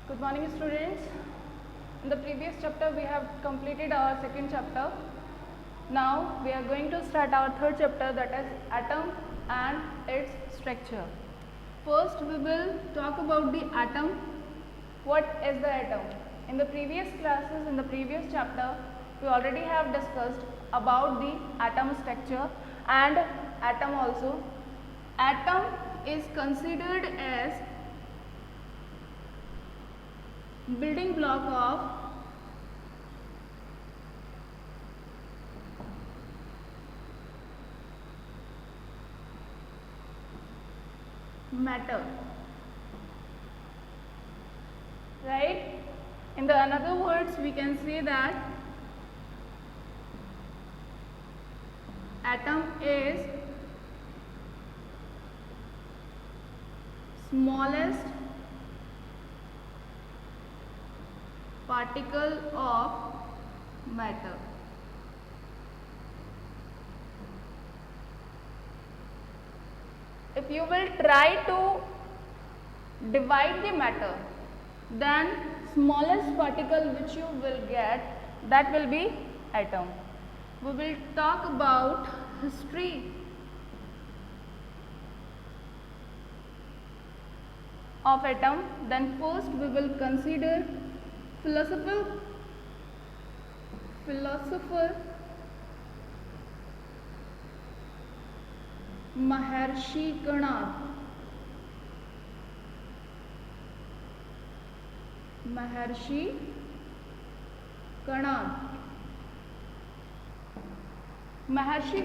Good morning, students. In the previous chapter we have completed our second chapter. Now we are going to start our third chapter, that is atom and its structure. First we will talk about the atom. What is the atom? In the previous classes, in the previous chapter, we already have discussed about the atom structure and atom also. Atom is considered as building block of matter, right? In the another words, we can say that atom is smallest particle of matter. If you will try to divide the matter, then smallest particle which you will get, that will be atom. We will talk about history of atom. Then first we will consider philosopher Maharshi Kanad. Maharshi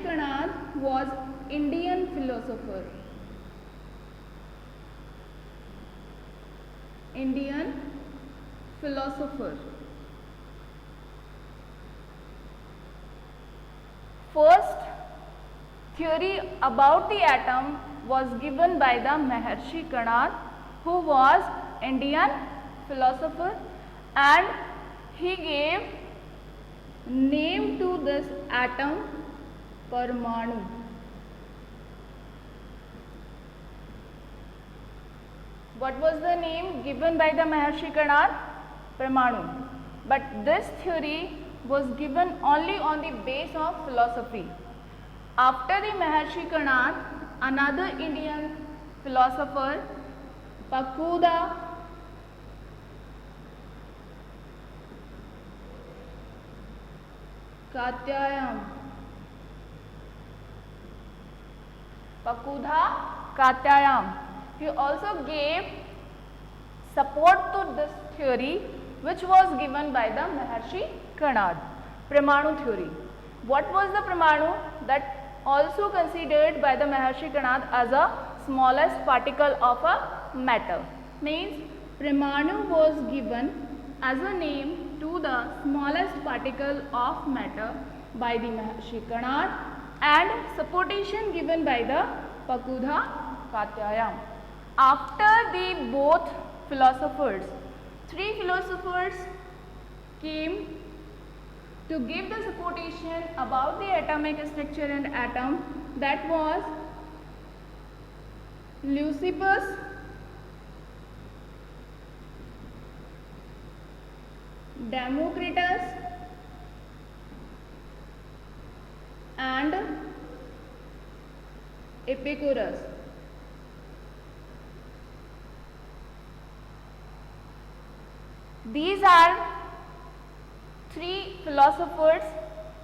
Kanad was Indian philosopher. First theory about the atom was given by the Maharshi Kanad, who was Indian philosopher, and he gave name to this atom Parmanu. What was the name given by the Maharshi Kanad? Parmanu. But this theory was given only on the base of philosophy. After the Maharshi Kanad, another Indian philosopher, Pakuda Katyayam, he also gave support to this theory which was given by the Maharshi Kanad, Parmanu theory. What was the Parmanu? That also considered by the Maharshi Kanad as a smallest particle of a matter. Means Parmanu was given as a name to the smallest particle of matter by the Maharshi Kanad, and supportation given by the Pakuda Katyayam. After the both philosophers, three philosophers came to give the supportation about the atomic structure and atom. That was Leucippus, Democritus, and Epicurus. These are three philosophers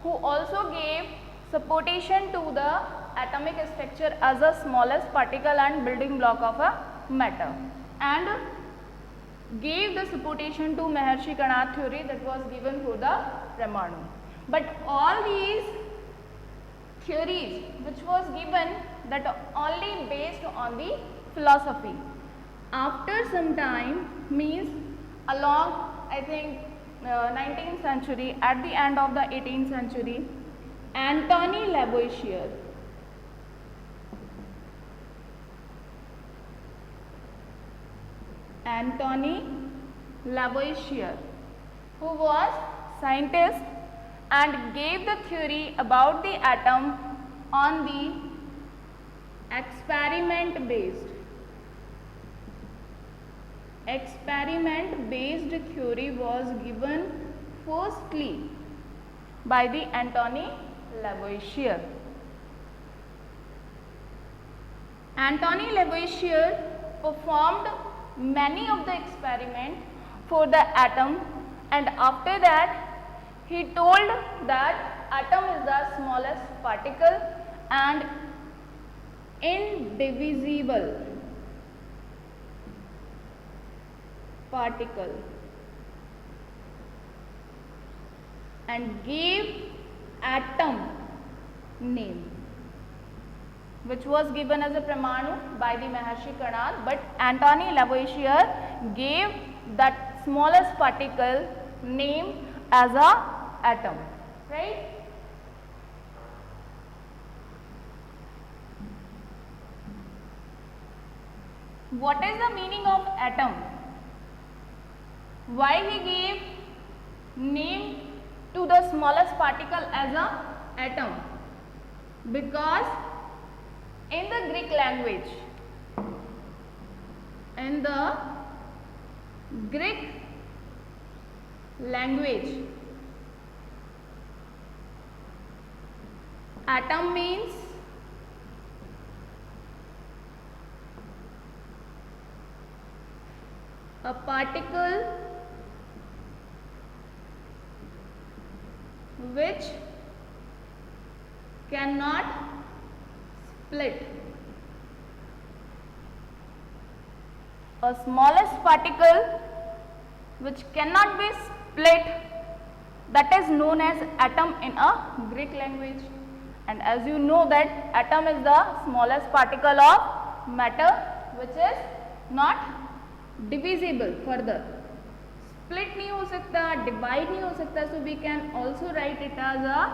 who also gave supportation to the atomic structure as the smallest particle and building block of a matter, and gave the supportation to Maharshi Kanad theory that was given for the Parmanu. But all these theories which was given, that only based on the philosophy. After some time, means along I think 19th century, at the end of the 18th century, Antony Lavoisier who was scientist and gave the theory about the atom on the experiment based. experiment based theory was given firstly by the Antony Lavoisier. Antony Lavoisier performed many of the experiments for the atom, and after that he told that atom is the smallest particle and indivisible particle, and gave atom name, which was given as a Pramanu by the Maharshi Kanad, but Antony Lavoisier gave that smallest particle name as a atom, right? What is the meaning of atom? Why he gave name to the smallest particle as a atom? Because in the Greek language, atom means a particle which cannot split. A smallest particle which cannot be split, that is known as atom in a Greek language. And as you know that atom is the smallest particle of matter which is not divisible further. Split नहीं हो सकता, divide नहीं हो सकता, so we can also write it as a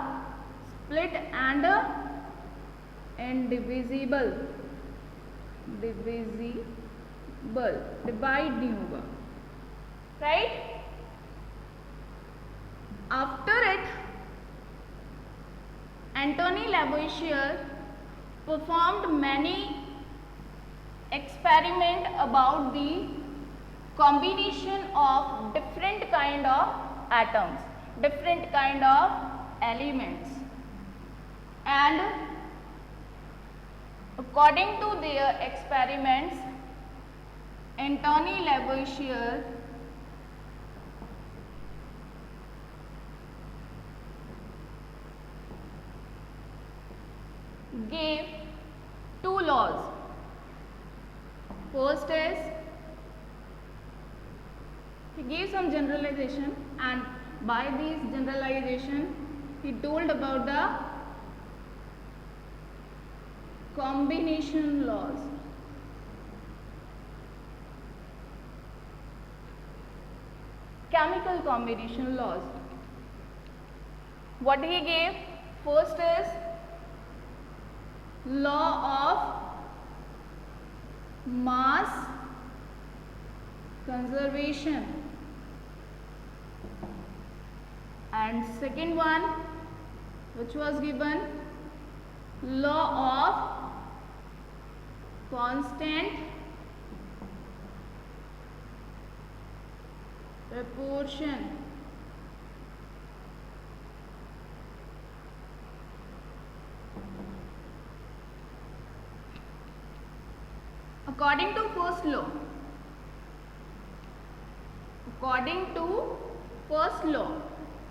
split and indivisible. Divide नहीं होगा, right? After it, Antony Lavoisier performed many experiments about the combination of different kind of atoms, different kind of elements, and according to their experiments, Antony Lavoisier gave two laws. First is he gave some generalization, and by these generalization he told about the combination laws. Chemical combination laws. What he gave? First is law of mass conservation, and second one which was given, law of constant proportion. According to first law,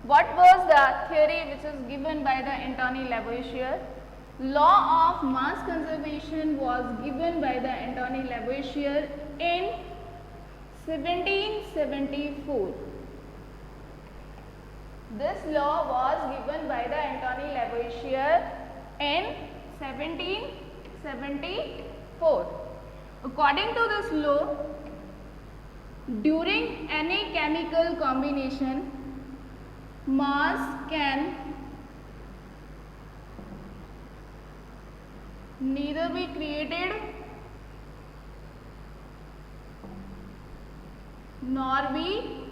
what was the theory which is given by the Antony Lavoisier? Law of mass conservation was given by the Antony Lavoisier in 1774. This law was given by the Antony Lavoisier in 1774. According to this law, during any chemical combination, mass can neither be created nor be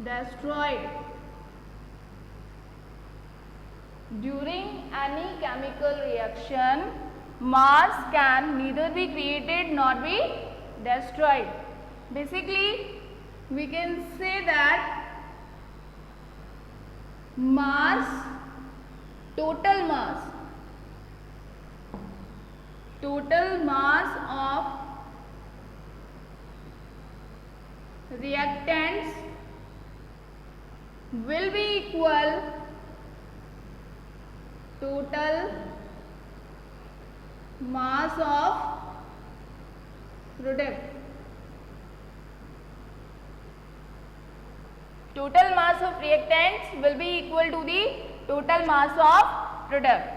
destroyed. During any chemical reaction, mass can neither be created nor be destroyed. Basically, we can say that mass, total mass of reactants will be equal total mass of product. Total mass of reactants will be equal to the total mass of product.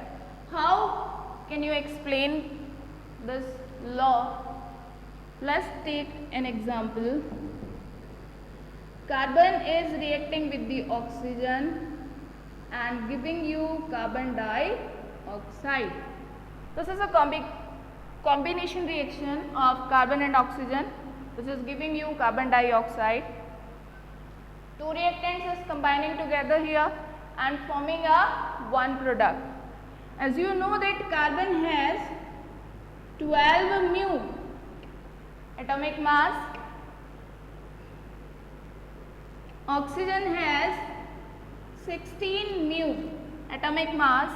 How can you explain this law? Let's take an example. Carbon is reacting with the oxygen and giving you carbon dioxide. This is a combination reaction of carbon and oxygen, which is giving you carbon dioxide. Two reactants is combining together here and forming a one product. As you know that carbon has 12 mu atomic mass, oxygen has 16 mu atomic mass.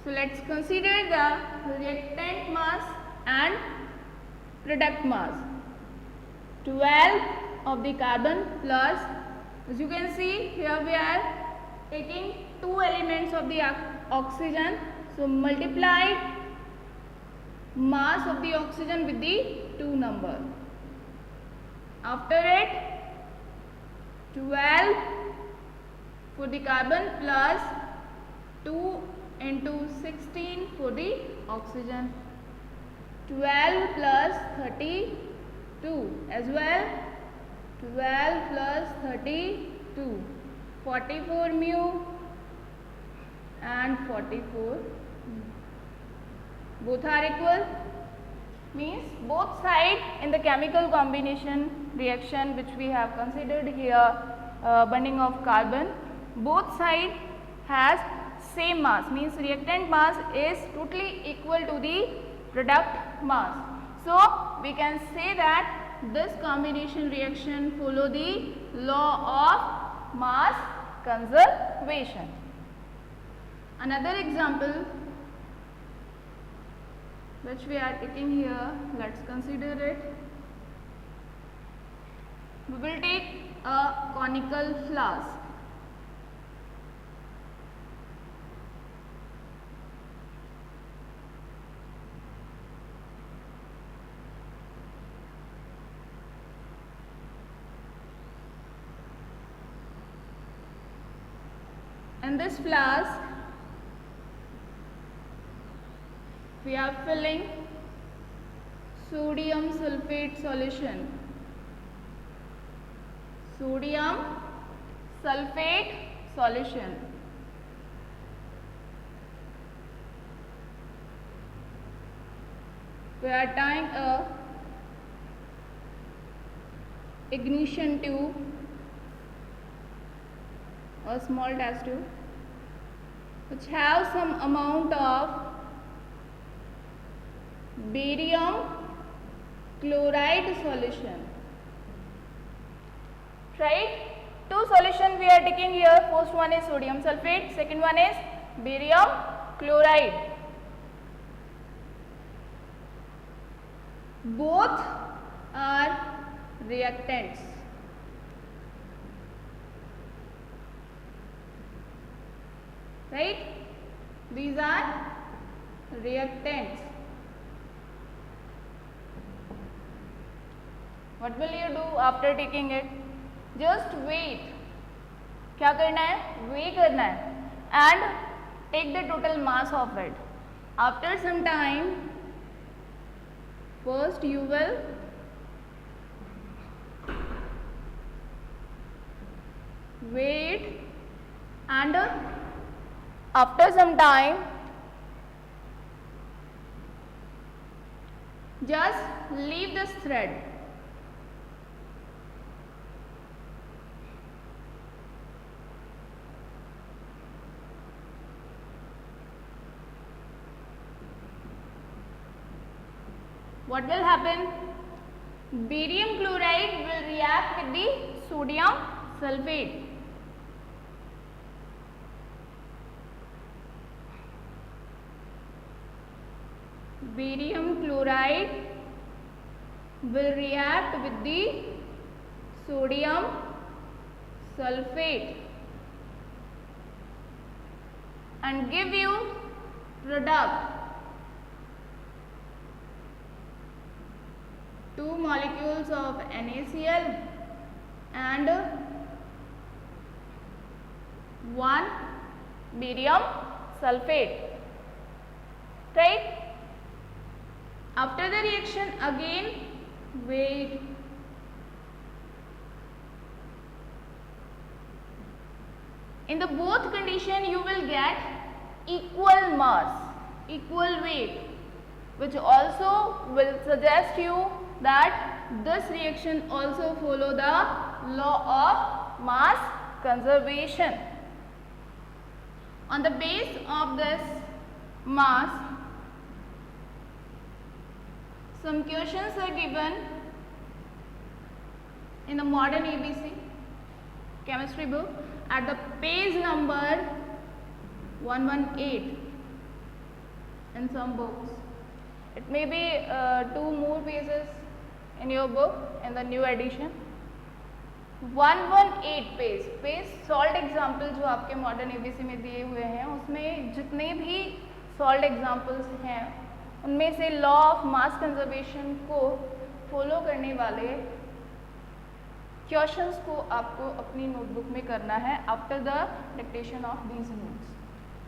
So let's consider the reactant mass and product mass. 12 of the carbon plus, as you can see here we are taking two elements of the oxygen, so multiplied mass of the oxygen with the 2 number. After it 12 for the carbon plus 2 into 16 for the oxygen. 12 plus 32 as well. 12 plus 32, 44 mu and 44. Both are equal, means both sides in the chemical combination reaction which we have considered here, burning of carbon, both sides has same mass, means reactant mass is totally equal to the product mass. So we can say that this combination reaction follow the law of mass conservation. Another example which we are taking here, let's consider it. We will take a conical flask. In this flask, we are filling sodium sulfate solution. Sodium sulfate solution. We are tying a ignition tube, a small test tube, which have some amount of barium chloride solution. Right? Two solutions we are taking here. First one is sodium sulfate, second one is barium chloride. Both are reactants. Right? These are reactants. What will you do after taking it? Just wait. क्या करना है? Weigh करना है and take the total mass of it. After some time, first you will wait and after some time just leave this thread. What will happen? Barium chloride will react with the sodium sulfate. Barium chloride will react with the sodium sulfate and give you product. Two molecules of NaCl and one barium sulfate, right? After the reaction, again wait. In the both condition you will get equal mass, equal weight, which also will suggest you that this reaction also follow the law of mass conservation. On the base of this mass, some questions are given in the modern ABC chemistry book at the page number 118 in some books. It may be 2 more pages in your book in the new edition. 118 page salt example जो आपके modern ABC में दिए हुए हैं उसमें जितने भी salt examples हैं उनमें से लॉ ऑफ मास कंजर्वेशन को फॉलो करने वाले क्वेश्चंस को आपको अपनी नोटबुक में करना है after the dictation of these notes,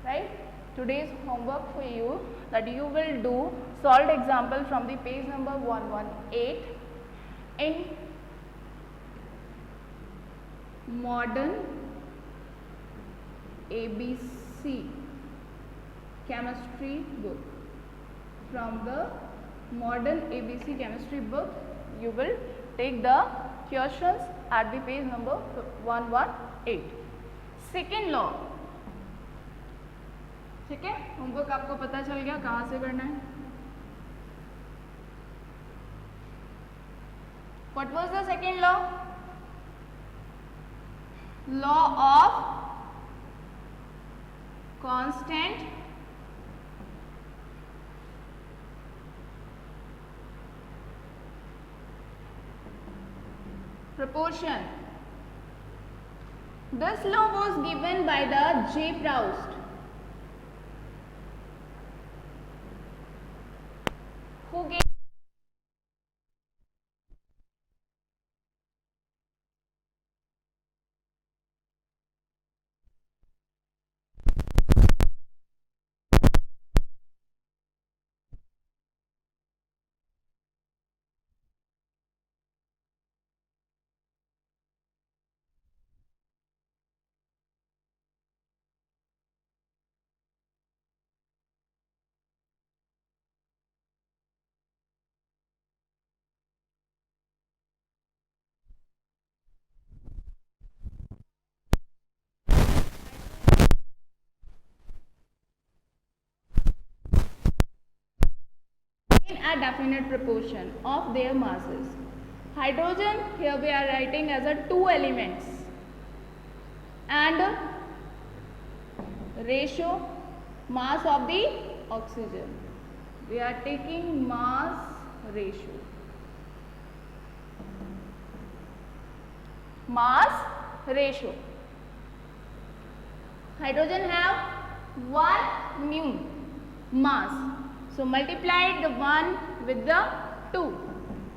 right. Today's homework for you that you will do solved example from the page number 118 in modern ABC chemistry book. From the modern ABC chemistry book you will take the questions at the page number 118. Second law, ठीक है. Homework आपको पता चल गया कहाँ से करना है. What was the second law? Law of constant proportion. This law was given by the J. Proust, who gave in a definite proportion of their masses. Hydrogen, here we are writing as a 2 elements, and ratio mass of the oxygen. We are taking mass ratio. Mass ratio. Hydrogen have 1 mu mass. So multiplied the 1 with the 2.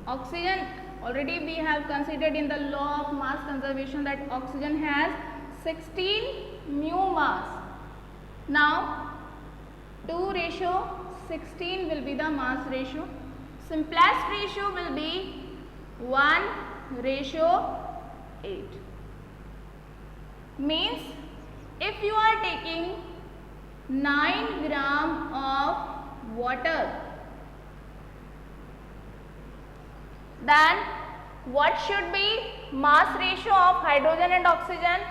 Oxygen, already we have considered in the law of mass conservation that oxygen has 16 mu mass. Now 2 ratio 16 will be the mass ratio. Simplest ratio will be 1 ratio 8. Means if you are taking 9 gram of water, then what should be mass ratio of hydrogen and oxygen?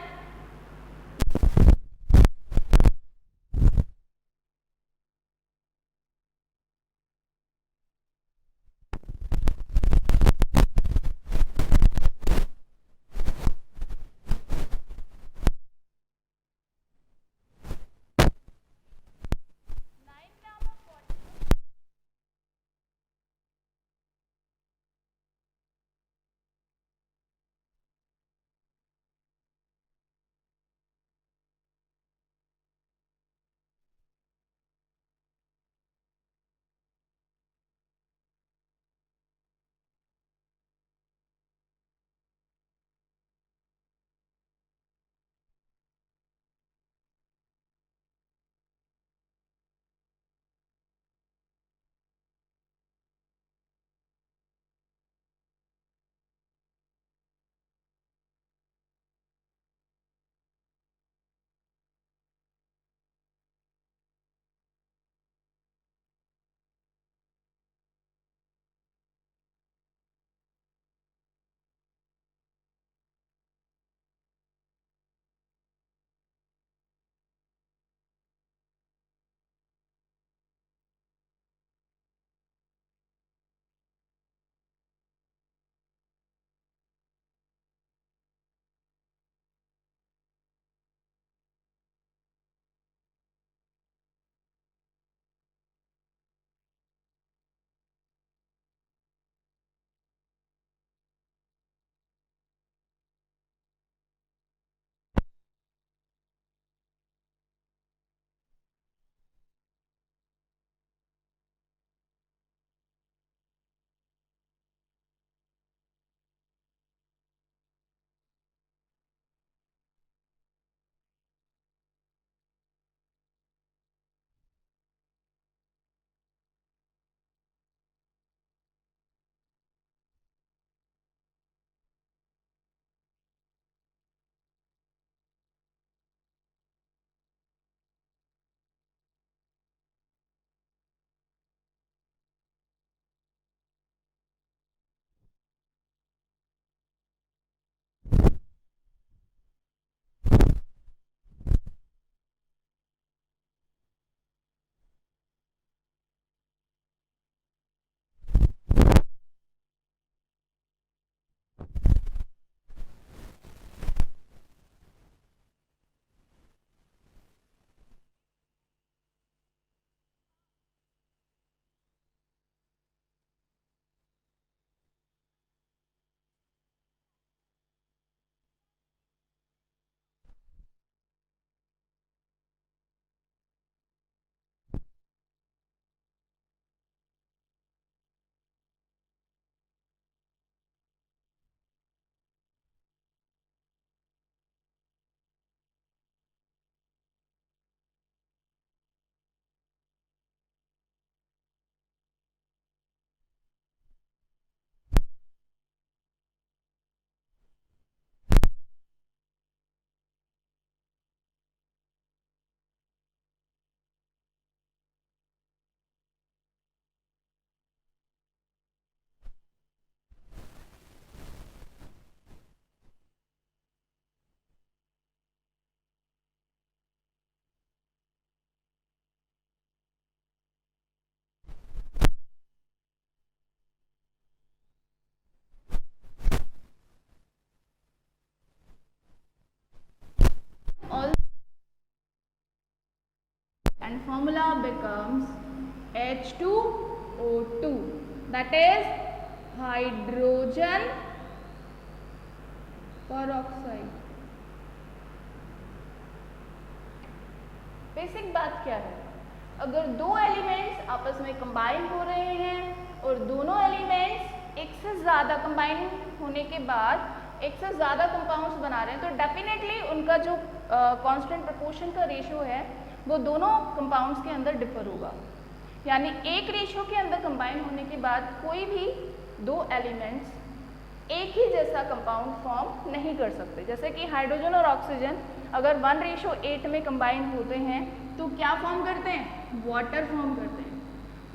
formula becomes H2O2, that is hydrogen peroxide. Basic बात क्या है, अगर दो elements आपस में combine हो रहे हैं और दोनों एलिमेंट्स एक से ज़्यादा कंबाइन होने के बाद एक से ज़्यादा कंपाउंड्स बना रहे हैं, तो डेफिनेटली उनका जो कांस्टेंट प्रोपोर्शन का रेशियो है वो दोनों कंपाउंड्स के अंदर डिफर होगा। यानी एक रेशियो के अंदर कंबाइन होने के बाद कोई भी दो एलिमेंट्स एक ही जैसा कंपाउंड फॉर्म नहीं कर सकते। जैसे कि हाइड्रोजन और ऑक्सीजन अगर 1:8 में कंबाइन होते हैं तो क्या फॉर्म करते हैं, वाटर फॉर्म करते हैं।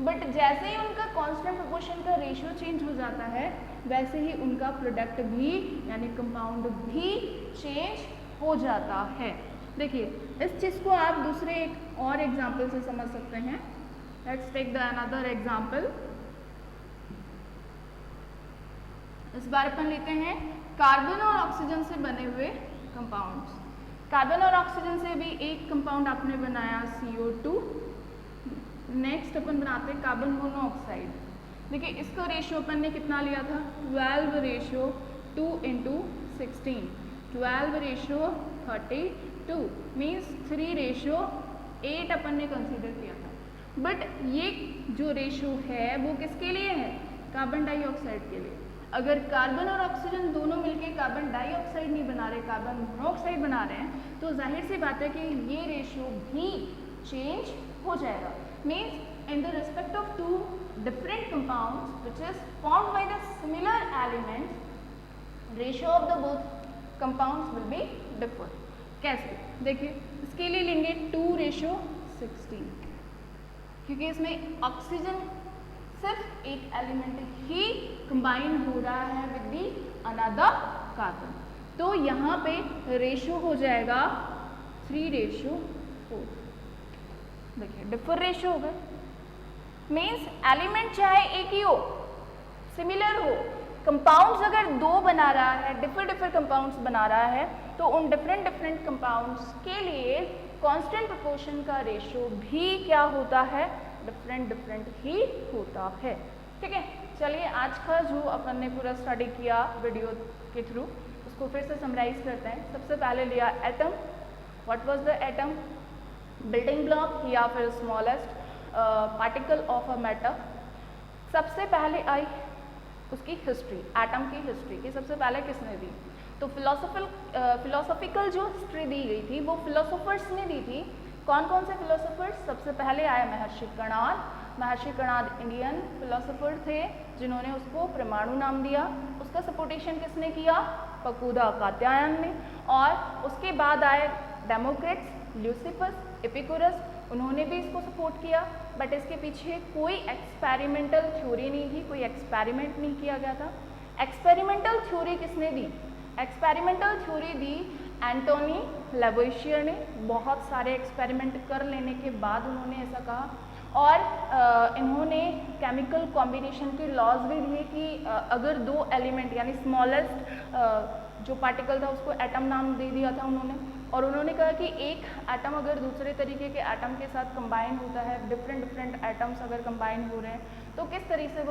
बट जैसे ही उनका कांस्टेंट प्रोपोर्शन का रेशियो चेंज हो जाता है वैसे ही उनका प्रोडक्ट भी यानी कंपाउंड भी चेंज हो जाता है। देखिए इस चीज़ को आप दूसरे एक और एग्जाम्पल से समझ सकते हैं। Let's take the another example. इस बार अपन लेते हैं कार्बन और ऑक्सीजन से बने हुए कंपाउंड्स। कार्बन और ऑक्सीजन से भी एक कंपाउंड आपने बनाया CO2। नेक्स्ट अपन बनाते हैं कार्बन मोनोऑक्साइड। देखिए इसका रेशियो अपन ने कितना लिया था, 12:2:16, 12:32 मीन्स 3:8 अपन ने कंसीडर किया था। बट ये जो रेशियो है वो किसके लिए है, कार्बन डाइऑक्साइड के लिए। अगर कार्बन और ऑक्सीजन दोनों मिलकर कार्बन डाइऑक्साइड नहीं बना रहे, कार्बन मोनोऑक्साइड बना रहे हैं, तो जाहिर सी बात है कि ये रेशियो भी चेंज हो जाएगा। Means in the respect of two different compounds which is formed by the similar elements, ratio of the both compounds will be differ. कैसे, देखिए इसके लिए लेंगे 2:16, क्योंकि इसमें ऑक्सीजन सिर्फ एक एलिमेंट ही कंबाइन हो रहा है विद दी अनदर कार्बन, तो यहाँ पे रेशियो हो जाएगा 3:4। देखिए डिफर रेशियो हो गए। मीन्स एलिमेंट चाहे एक ही हो, सिमिलर हो, कंपाउंड्स अगर दो बना रहा है, डिफरेंट कंपाउंड्स बना रहा है, तो उन डिफरेंट कंपाउंड्स के लिए कांस्टेंट प्रोपोर्शन का रेशियो भी क्या होता है, डिफरेंट ही होता है। ठीक है, चलिए आज का जो अपन ने पूरा स्टडी किया वीडियो के थ्रू उसको फिर से समराइज करते हैं। सबसे पहले लिया atom. What was the atom, building block या फिर smallest particle of a matter. सबसे पहले आई उसकी हिस्ट्री, एटम की हिस्ट्री कि सबसे पहले किसने दी, तो फिलोसॉफिकल जो हिस्ट्री दी गई थी वो फिलोसोफर्स ने दी थी। कौन कौन से फिलोसोफर्स, सबसे पहले आया महर्षि कणाद। महर्षि कणाद इंडियन फिलोसोफर थे जिन्होंने उसको परमाणु नाम दिया। उसका सपोर्टेशन किसने किया, पकूदा कात्यायन ने। और उसके बाद आए डेमोक्रेट्स, ल्यूसिफस, एपिकुरस, उन्होंने भी इसको सपोर्ट किया। बट इसके पीछे कोई एक्सपेरिमेंटल थ्योरी नहीं थी, कोई एक्सपेरिमेंट नहीं किया गया था। एक्सपेरिमेंटल थ्योरी किसने दी, एक्सपेरिमेंटल थ्योरी दी एंटोनी लेवोइशियर ने। बहुत सारे एक्सपेरिमेंट कर लेने के बाद उन्होंने ऐसा कहा। और इन्होंने केमिकल कॉम्बिनेशन के लॉज भी दिए कि अगर दो एलिमेंट यानी स्मॉलेस्ट जो पार्टिकल था उसको एटम नाम दे दिया था उन्होंने। और उन्होंने कहा कि एक एटम अगर दूसरे तरीके के एटम के साथ कंबाइन होता है, डिफरेंट एटम्स अगर कंबाइन हो रहे हैं तो किस तरीके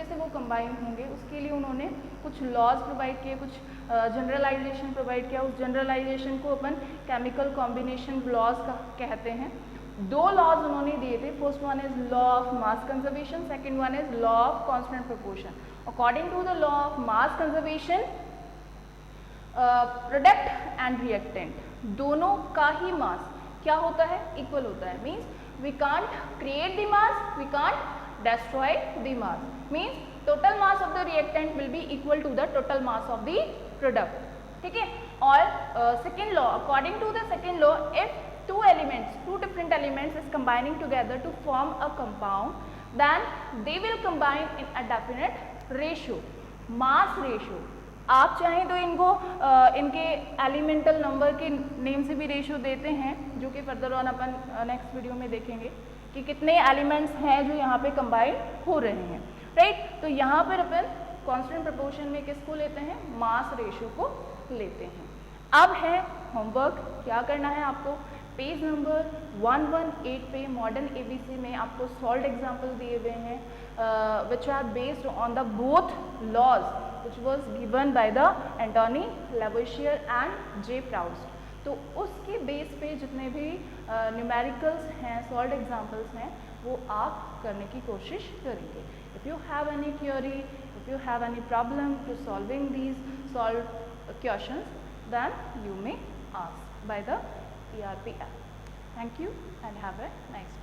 से वो कंबाइन होंगे, उसके लिए उन्होंने कुछ लॉज प्रोवाइड किए, कुछ जनरलाइजेशन प्रोवाइड किया। उस जनरलाइजेशन को अपन केमिकल कॉम्बिनेशन लॉज का कहते हैं। 2 लॉज उन्होंने दिए थे। First one is law of mass conservation, second one is law of constant proportion. According to the law of mass conservation, product and reactant दोनों का ही मास क्या होता है, इक्वल होता है। Means we can't create the mass, we can't destroy the mass, means total mass of the reactant will be equal to the total mass of the product. ठीक है। और second law, according to the second law, if two different elements is combining together to form a compound, then they will combine in a definite ratio, mass ratio. आप चाहें तो इनको इनके elemental number के name से भी ratio देते हैं, जो कि further on upon next video में देखेंगे कि कितने एलिमेंट्स हैं जो यहाँ पे कंबाइन हो रहे हैं, राइट। तो यहाँ पर अपन कांस्टेंट प्रोपोर्शन में किसको लेते हैं, मास रेशियो को लेते हैं। अब है होमवर्क, क्या करना है आपको, पेज नंबर 118 पे मॉडर्न एबीसी में आपको सॉल्व एग्जाम्पल दिए हुए हैं which are based on the both laws which was given by the Antoine Lavoisier and J Proust. तो उसके बेस पे जितने भी न्यूमेरिकल्स हैं, सॉल्व एग्जाम्पल्स हैं, वो आप करने की कोशिश करेंगे। If you have any query, if you have any problem to solving these solve questions, then you may ask by the ERP app. Thank you and have a nice day.